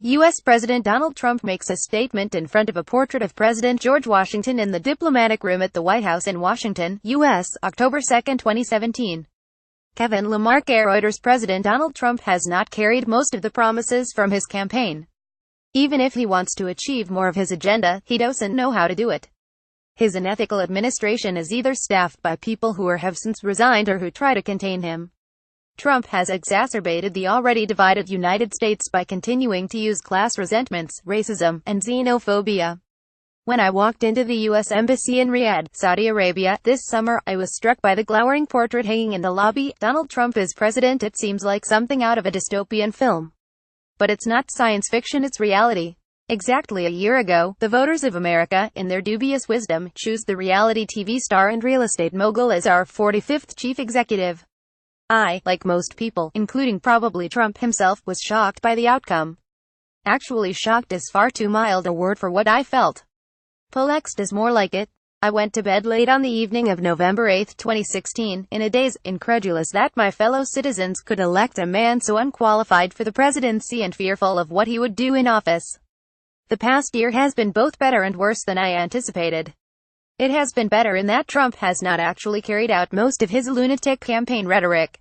U.S. President Donald Trump makes a statement in front of a portrait of President George Washington in the diplomatic room at the White House in Washington, U.S., October 2, 2017. Kevin Lamarck. Reuters. President Donald Trump has not carried most of the promises from his campaign. Even if he wants to achieve more of his agenda, he doesn't know how to do it. His unethical administration is either staffed by people who have since resigned or who try to contain him. Trump has exacerbated the already divided United States by continuing to use class resentments, racism, and xenophobia. When I walked into the U.S. Embassy in Riyadh, Saudi Arabia, this summer, I was struck by the glowering portrait hanging in the lobby. Donald Trump is president. It seems like something out of a dystopian film. But it's not science fiction, it's reality. Exactly a year ago, the voters of America, in their dubious wisdom, chose the reality TV star and real estate mogul as our 45th chief executive. I, like most people, including probably Trump himself, was shocked by the outcome. Actually, shocked is far too mild a word for what I felt. Perplexed is more like it. I went to bed late on the evening of November 8, 2016, in a daze, incredulous that my fellow citizens could elect a man so unqualified for the presidency and fearful of what he would do in office. The past year has been both better and worse than I anticipated. It has been better in that Trump has not actually carried out most of his lunatic campaign rhetoric.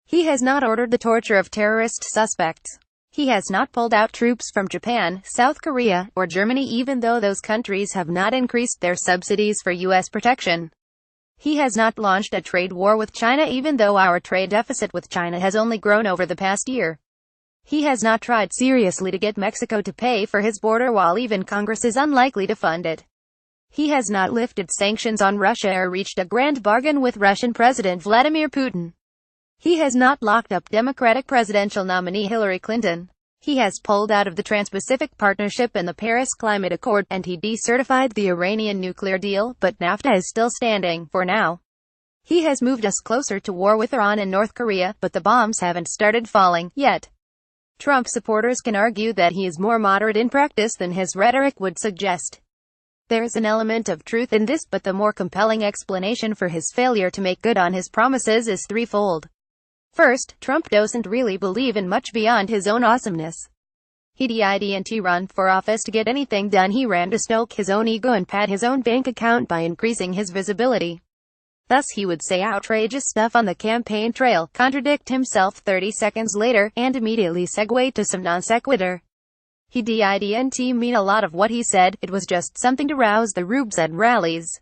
He has not ordered the torture of terrorist suspects. He has not pulled out troops from Japan, South Korea, or Germany even though those countries have not increased their subsidies for U.S. protection. He has not launched a trade war with China even though our trade deficit with China has only grown over the past year. He has not tried seriously to get Mexico to pay for his border while even Congress is unlikely to fund it. He has not lifted sanctions on Russia or reached a grand bargain with Russian President Vladimir Putin. He has not locked up Democratic presidential nominee Hillary Clinton. He has pulled out of the Trans-Pacific Partnership and the Paris Climate Accord, and he decertified the Iranian nuclear deal, but NAFTA is still standing, for now. He has moved us closer to war with Iran and North Korea, but the bombs haven't started falling, yet. Trump supporters can argue that he is more moderate in practice than his rhetoric would suggest. There's an element of truth in this, but the more compelling explanation for his failure to make good on his promises is threefold. First, Trump doesn't really believe in much beyond his own awesomeness. He didn't run for office to get anything done. He ran to stoke his own ego and pad his own bank account by increasing his visibility. Thus he would say outrageous stuff on the campaign trail, contradict himself 30 seconds later, and immediately segue to some non sequitur. He didn't mean a lot of what he said, it was just something to rouse the rubes at rallies.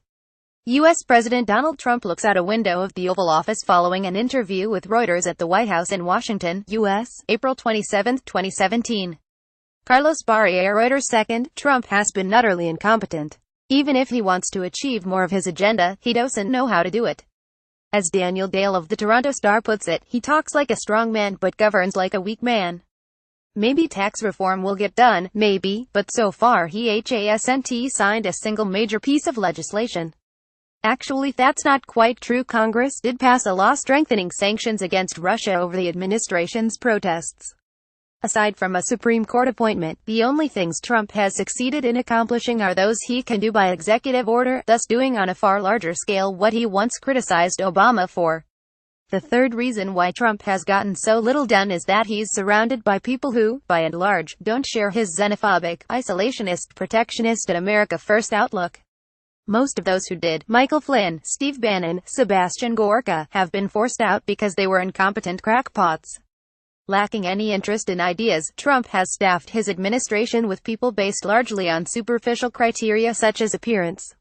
U.S. President Donald Trump looks out a window of the Oval Office following an interview with Reuters at the White House in Washington, U.S., April 27, 2017. Carlos Barrier. Reuters. Second, Trump has been utterly incompetent. Even if he wants to achieve more of his agenda, he doesn't know how to do it. As Daniel Dale of the Toronto Star puts it, he talks like a strong man but governs like a weak man. Maybe tax reform will get done, maybe, but so far he hasn't signed a single major piece of legislation. Actually, that's not quite true. Congress did pass a law strengthening sanctions against Russia over the administration's protests. Aside from a Supreme Court appointment, the only things Trump has succeeded in accomplishing are those he can do by executive order, thus doing on a far larger scale what he once criticized Obama for. The third reason why Trump has gotten so little done is that he's surrounded by people who, by and large, don't share his xenophobic, isolationist, protectionist and America First outlook. Most of those who did, Michael Flynn, Steve Bannon, Sebastian Gorka, have been forced out because they were incompetent crackpots. Lacking any interest in ideas, Trump has staffed his administration with people based largely on superficial criteria such as appearance.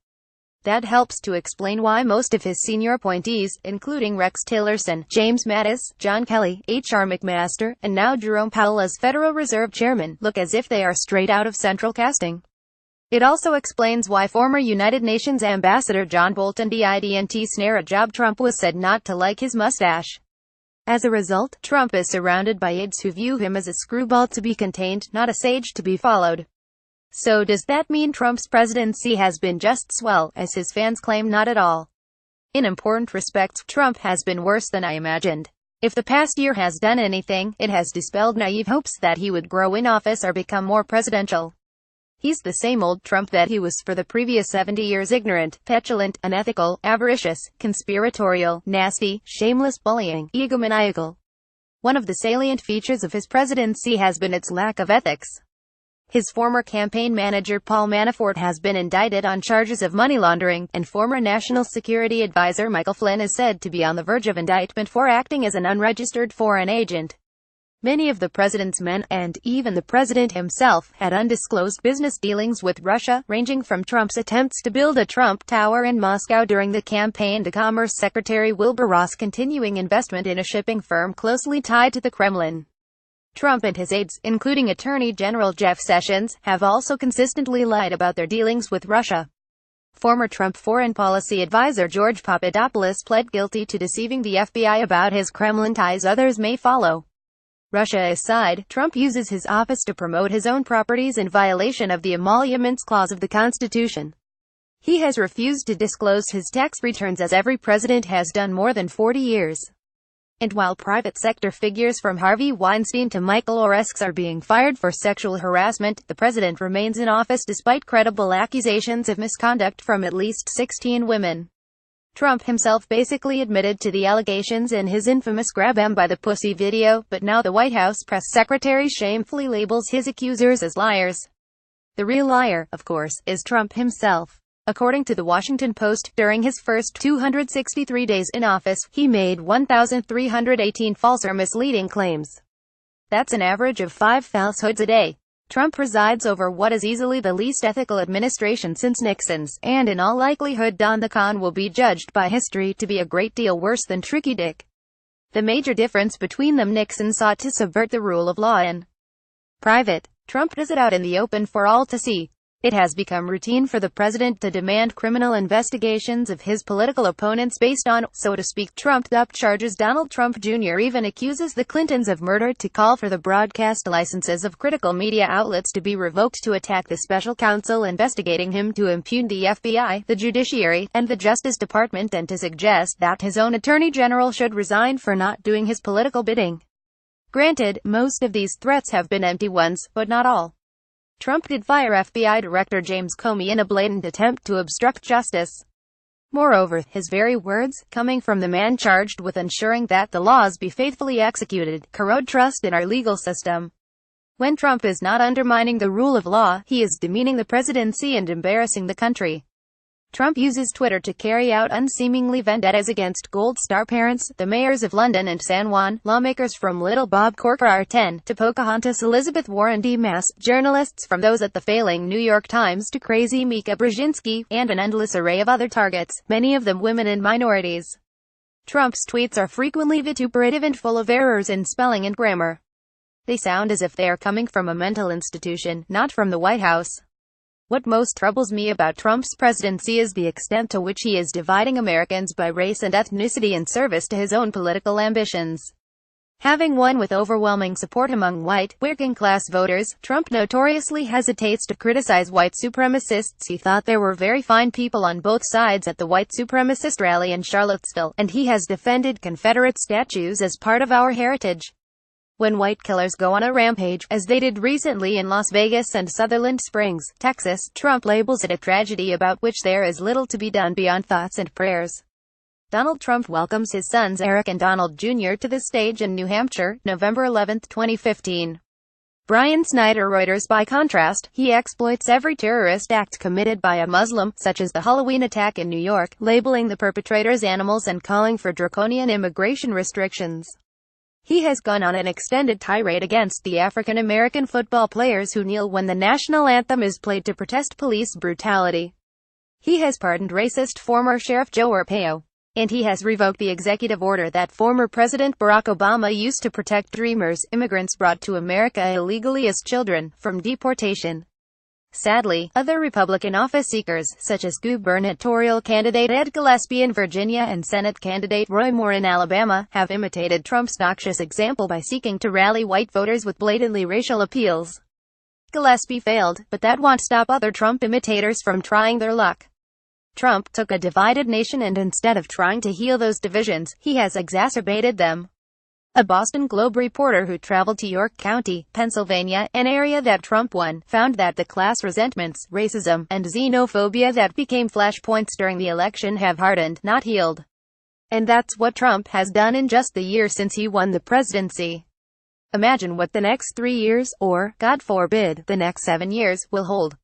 That helps to explain why most of his senior appointees, including Rex Tillerson, James Mattis, John Kelly, H.R. McMaster, and now Jerome Powell as Federal Reserve Chairman, look as if they are straight out of central casting. It also explains why former United Nations Ambassador John Bolton didn't snare a job. Trump was said not to like his mustache. As a result, Trump is surrounded by aides who view him as a screwball to be contained, not a sage to be followed. So does that mean Trump's presidency has been just swell, as his fans claim? Not at all. In important respects, Trump has been worse than I imagined. If the past year has done anything, it has dispelled naive hopes that he would grow in office or become more presidential. He's the same old Trump that he was for the previous 70 years: ignorant, petulant, unethical, avaricious, conspiratorial, nasty, shameless, bullying, egomaniacal. One of the salient features of his presidency has been its lack of ethics. His former campaign manager Paul Manafort has been indicted on charges of money laundering, and former National Security Advisor Michael Flynn is said to be on the verge of indictment for acting as an unregistered foreign agent. Many of the president's men, and even the president himself, had undisclosed business dealings with Russia, ranging from Trump's attempts to build a Trump Tower in Moscow during the campaign to Commerce Secretary Wilbur Ross' continuing investment in a shipping firm closely tied to the Kremlin. Trump and his aides, including Attorney General Jeff Sessions, have also consistently lied about their dealings with Russia. Former Trump foreign policy advisor George Papadopoulos pled guilty to deceiving the FBI about his Kremlin ties. Others may follow. Russia aside, Trump uses his office to promote his own properties in violation of the Emoluments Clause of the Constitution. He has refused to disclose his tax returns, as every president has done more than 40 years. And while private sector figures from Harvey Weinstein to Michael Oreskes are being fired for sexual harassment, the president remains in office despite credible accusations of misconduct from at least 16 women. Trump himself basically admitted to the allegations in his infamous "Grab 'em by the Pussy" video, but now the White House press secretary shamefully labels his accusers as liars. The real liar, of course, is Trump himself. According to the Washington Post, during his first 263 days in office, he made 1,318 false or misleading claims. That's an average of 5 falsehoods a day. Trump presides over what is easily the least ethical administration since Nixon's, and in all likelihood Don the Con will be judged by history to be a great deal worse than Tricky Dick. The major difference between them: Nixon sought to subvert the rule of law in private. Trump does it out in the open for all to see. It has become routine for the president to demand criminal investigations of his political opponents based on, so to speak, trumped-up charges. Donald Trump Jr. even accuses the Clintons of murder, to call for the broadcast licenses of critical media outlets to be revoked, to attack the special counsel investigating him, to impugn the FBI, the judiciary, and the Justice Department, and to suggest that his own attorney general should resign for not doing his political bidding. Granted, most of these threats have been empty ones, but not all. Trump did fire FBI Director James Comey in a blatant attempt to obstruct justice. Moreover, his very words, coming from the man charged with ensuring that the laws be faithfully executed, corrode trust in our legal system. When Trump is not undermining the rule of law, he is demeaning the presidency and embarrassing the country. Trump uses Twitter to carry out unseemingly vendettas against Gold Star parents, the mayors of London and San Juan, lawmakers from Little Bob Corker R10 to Pocahontas Elizabeth Warren DeMass, journalists from those at the failing New York Times to crazy Mika Brzezinski, and an endless array of other targets, many of them women and minorities. Trump's tweets are frequently vituperative and full of errors in spelling and grammar. They sound as if they are coming from a mental institution, not from the White House. What most troubles me about Trump's presidency is the extent to which he is dividing Americans by race and ethnicity in service to his own political ambitions. Having won with overwhelming support among white, working-class voters, Trump notoriously hesitates to criticize white supremacists. He thought there were very fine people on both sides at the white supremacist rally in Charlottesville, and he has defended Confederate statues as part of our heritage. When white killers go on a rampage, as they did recently in Las Vegas and Sutherland Springs, Texas, Trump labels it a tragedy about which there is little to be done beyond thoughts and prayers. Donald Trump welcomes his sons Eric and Donald Jr. to the stage in New Hampshire, November 11, 2015. Brian Snyder Reuters. By contrast, he exploits every terrorist act committed by a Muslim, such as the Halloween attack in New York, labeling the perpetrators animals and calling for draconian immigration restrictions. He has gone on an extended tirade against the African American football players who kneel when the national anthem is played to protest police brutality. He has pardoned racist former Sheriff Joe Arpaio. And he has revoked the executive order that former President Barack Obama used to protect Dreamers, immigrants brought to America illegally as children, from deportation. Sadly, other Republican office seekers, such as gubernatorial candidate Ed Gillespie in Virginia and Senate candidate Roy Moore in Alabama, have imitated Trump's noxious example by seeking to rally white voters with blatantly racial appeals. Gillespie failed, but that won't stop other Trump imitators from trying their luck. Trump took a divided nation and instead of trying to heal those divisions, he has exacerbated them. A Boston Globe reporter who traveled to York County, Pennsylvania, an area that Trump won, found that the class resentments, racism, and xenophobia that became flashpoints during the election have hardened, not healed. And that's what Trump has done in just the year since he won the presidency. Imagine what the next 3 years, or, God forbid, the next 7 years, will hold.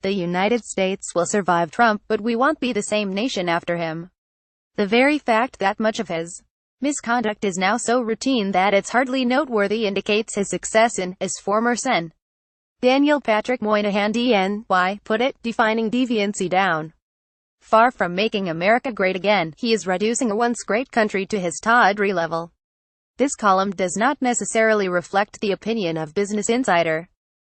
The United States will survive Trump, but we won't be the same nation after him. The very fact that much of his misconduct is now so routine that it's hardly noteworthy indicates his success in, as former Sen. Daniel Patrick Moynihan DNY put it, defining deviancy down. Far from making America great again, he is reducing a once great country to his tawdry level. This column does not necessarily reflect the opinion of Business Insider.